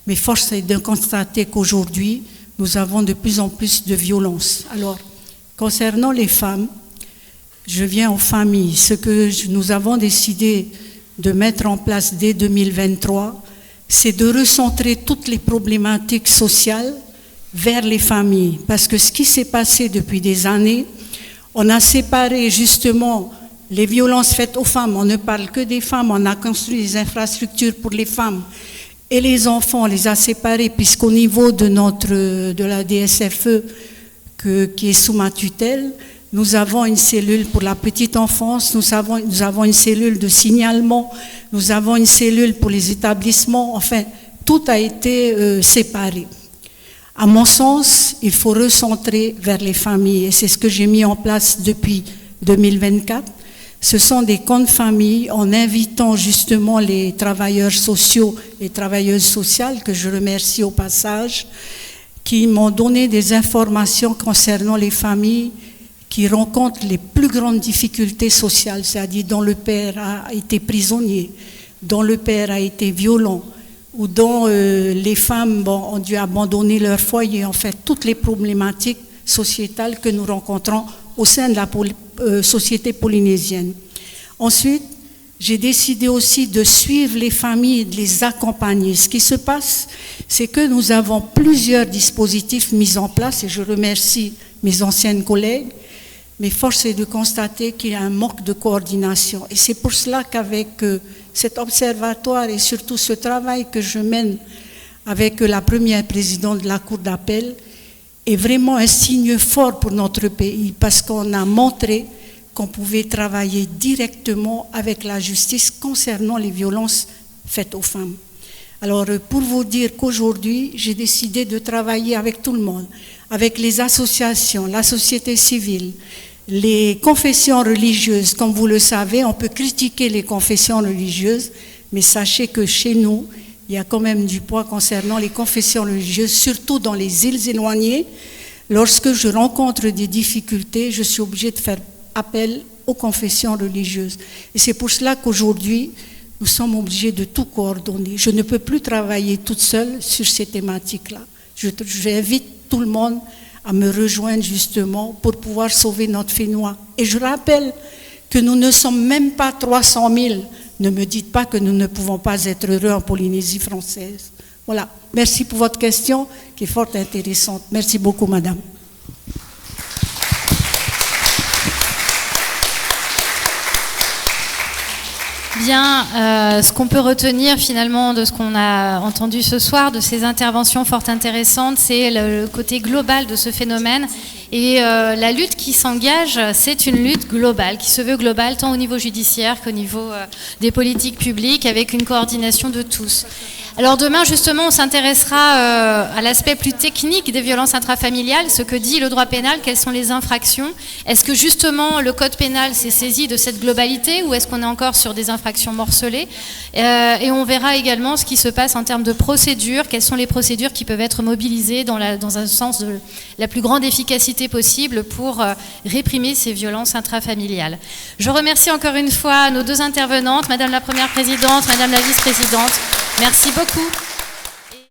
Speaker 1: mais force est de constater qu'aujourd'hui, nous avons de plus en plus de violence. Alors, concernant les femmes, je viens aux familles. Ce que nous avons décidé de mettre en place dès 2023, c'est de recentrer toutes les problématiques sociales vers les familles. Parce que ce qui s'est passé depuis des années, on a séparé justement les violences faites aux femmes, on ne parle que des femmes, on a construit des infrastructures pour les femmes et les enfants, on les a séparés, puisqu'au niveau de la DSFE qui est sous ma tutelle, nous avons une cellule pour la petite enfance, nous avons une cellule de signalement, nous avons une cellule pour les établissements, enfin, tout a été séparé. À mon sens, il faut recentrer vers les familles, et c'est ce que j'ai mis en place depuis 2024. Ce sont des camps de famille en invitant justement les travailleurs sociaux et travailleuses sociales, que je remercie au passage, qui m'ont donné des informations concernant les familles qui rencontrent les plus grandes difficultés sociales, c'est-à-dire dont le père a été prisonnier, dont le père a été violent, ou dont les femmes ont dû abandonner leur foyer, en fait, toutes les problématiques sociétales que nous rencontrons au sein de la société polynésienne. Ensuite, j'ai décidé aussi de suivre les familles et de les accompagner. Ce qui se passe, c'est que nous avons plusieurs dispositifs mis en place, et je remercie mes anciennes collègues, mais force est de constater qu'il y a un manque de coordination. Et c'est pour cela qu'avec cet observatoire et surtout ce travail que je mène avec la première présidente de la Cour d'appel, est vraiment un signe fort pour notre pays, parce qu'on a montré qu'on pouvait travailler directement avec la justice concernant les violences faites aux femmes. Alors, pour vous dire qu'aujourd'hui, j'ai décidé de travailler avec tout le monde, avec les associations, la société civile, les confessions religieuses. Comme vous le savez, on peut critiquer les confessions religieuses, mais sachez que chez nous, il y a quand même du poids concernant les confessions religieuses, surtout dans les îles éloignées. Lorsque je rencontre des difficultés, je suis obligée de faire appel aux confessions religieuses. Et c'est pour cela qu'aujourd'hui, nous sommes obligés de tout coordonner. Je ne peux plus travailler toute seule sur ces thématiques-là. J'invite tout le monde à me rejoindre justement pour pouvoir sauver notre Fénois. Et je rappelle que nous ne sommes même pas 300 000. Ne me dites pas que nous ne pouvons pas être heureux en Polynésie française. Voilà. Merci pour votre question qui est fort intéressante. Merci beaucoup, madame.
Speaker 3: Bien, ce qu'on peut retenir finalement de ce qu'on a entendu ce soir, de ces interventions fort intéressantes, c'est le côté global de ce phénomène. Et la lutte qui s'engage, c'est une lutte globale, qui se veut globale tant au niveau judiciaire qu'au niveau des politiques publiques, avec une coordination de tous. Alors demain, justement, on s'intéressera à l'aspect plus technique des violences intrafamiliales, ce que dit le droit pénal, quelles sont les infractions. Est-ce que justement le code pénal s'est saisi de cette globalité ou est-ce qu'on est encore sur des infractions morcelées? Et on verra également ce qui se passe en termes de procédures, quelles sont les procédures qui peuvent être mobilisées dans un sens de la plus grande efficacité possible pour réprimer ces violences intrafamiliales. Je remercie encore une fois nos deux intervenantes, Madame la Première Présidente, Madame la Vice-Présidente. Merci beaucoup.